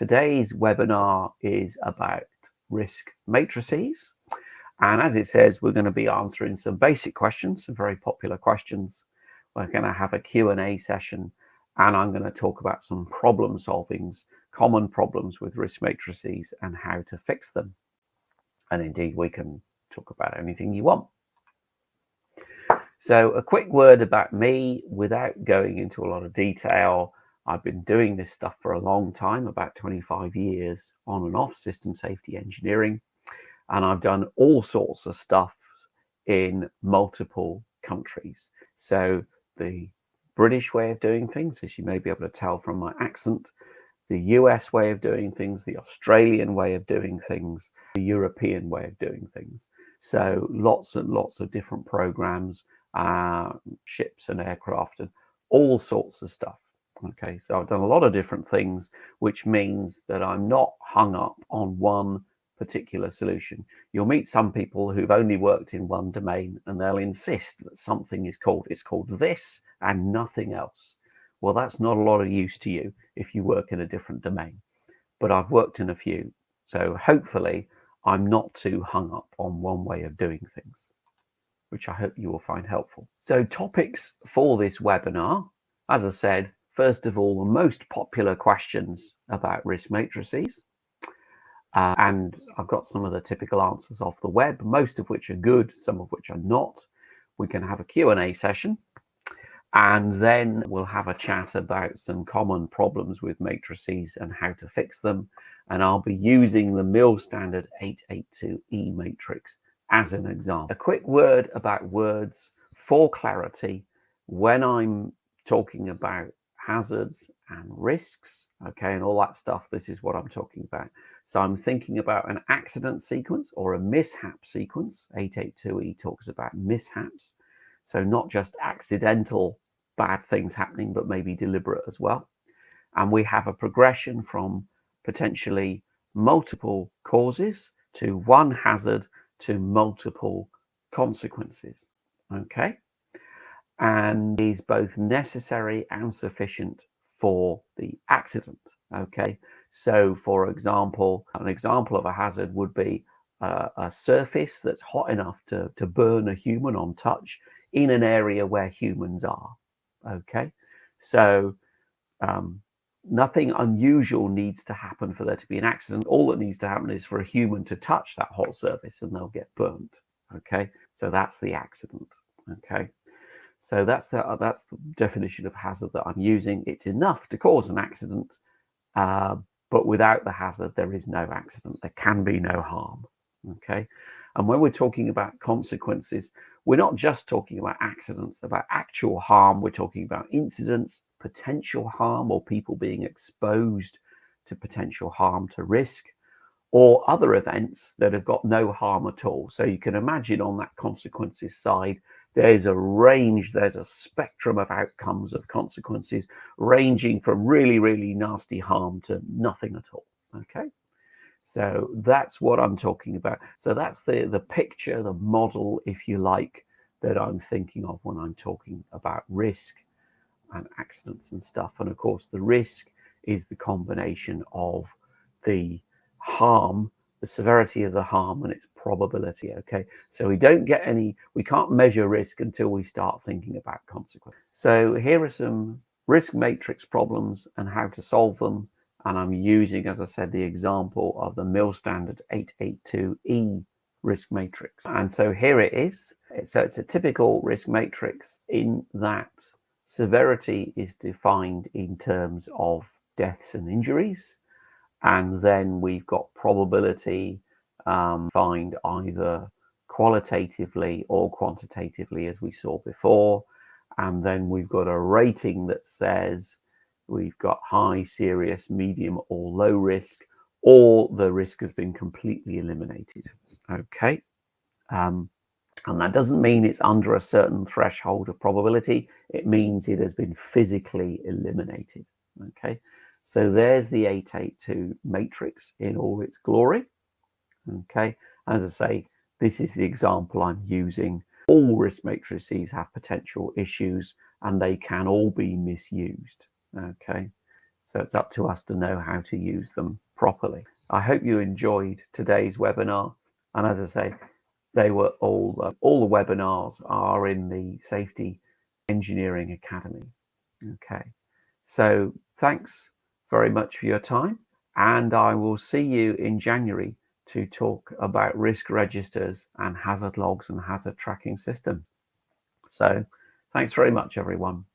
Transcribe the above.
Today's webinar is about risk matrices. And as it says, we're going to be answering some basic questions, some very popular questions. We're going to have a Q&A session, and I'm going to talk about some problem solvings, common problems with risk matrices and how to fix them. And indeed, we can talk about anything you want. So a quick word about me without going into a lot of detail. I've been doing this stuff for a long time, about 25 years on and off system safety engineering. And I've done all sorts of stuff in multiple countries. So the British way of doing things, as you may be able to tell from my accent, the US way of doing things, the Australian way of doing things, the European way of doing things. So lots and lots of different programs, ships and aircraft and all sorts of stuff. Okay, so I've done a lot of different things, which means that I'm not hung up on one particular solution. You'll meet some people who've only worked in one domain and they'll insist that something is called this and nothing else. Well, that's not a lot of use to you if you work in a different domain, but I've worked in a few. So hopefully I'm not too hung up on one way of doing things, which I hope you will find helpful. So topics for this webinar, as I said, first of all, the most popular questions about risk matrices. And I've got some of the typical answers off the web, most of which are good, some of which are not. We can have a Q&A session, and then we'll have a chat about some common problems with matrices and how to fix them. And I'll be using the MIL standard 882E matrix as an example. A quick word about words for clarity. When I'm talking about hazards and risks, okay, and all that stuff, this is what I'm talking about. So I'm thinking about an accident sequence or a mishap sequence. 882E talks about mishaps. So not just accidental bad things happening, but maybe deliberate as well. And we have a progression from potentially multiple causes to one hazard to multiple consequences, okay? And is both necessary and sufficient for the accident, okay? So for example, an example of a hazard would be a surface that's hot enough to burn a human on touch in an area where humans are, okay? So nothing unusual needs to happen for there to be an accident. All that needs to happen is for a human to touch that hot surface and they'll get burnt, okay? So that's the accident, okay? So that's the definition of hazard that I'm using. It's enough to cause an accident, but without the hazard, there is no accident. There can be no harm, okay? And when we're talking about consequences, we're not just talking about accidents, about actual harm. We're talking about incidents, potential harm, or people being exposed to potential harm, to risk, or other events that have got no harm at all. So you can imagine on that consequences side, there's a range, there's a spectrum of outcomes of consequences ranging from really, really nasty harm to nothing at all, okay? So that's what I'm talking about. So that's the picture, the model, if you like, that I'm thinking of when I'm talking about risk and accidents and stuff. And of course, the risk is the combination of the harm, the severity of the harm, and its probability, okay? So we can't measure risk until we start thinking about consequences. So here are some risk matrix problems and how to solve them. And I'm using, as I said, the example of the MIL standard 882E risk matrix. And so here it is. So it's a typical risk matrix in that severity is defined in terms of deaths and injuries. And then we've got probability defined either qualitatively or quantitatively, as we saw before. And then we've got a rating that says we've got high, serious, medium, or low risk, or the risk has been completely eliminated, okay? And that doesn't mean it's under a certain threshold of probability. It means it has been physically eliminated, okay? So there's the 882 matrix in all its glory, okay? As I say, this is the example I'm using. All risk matrices have potential issues and they can all be misused, okay? So it's up to us to know how to use them properly. I hope you enjoyed today's webinar. And as I say, they were all the webinars are in the Safety Engineering Academy. Okay, so thanks very much for your time, and I will see you in January to talk about risk registers and hazard logs and hazard tracking systems. So thanks very much, everyone.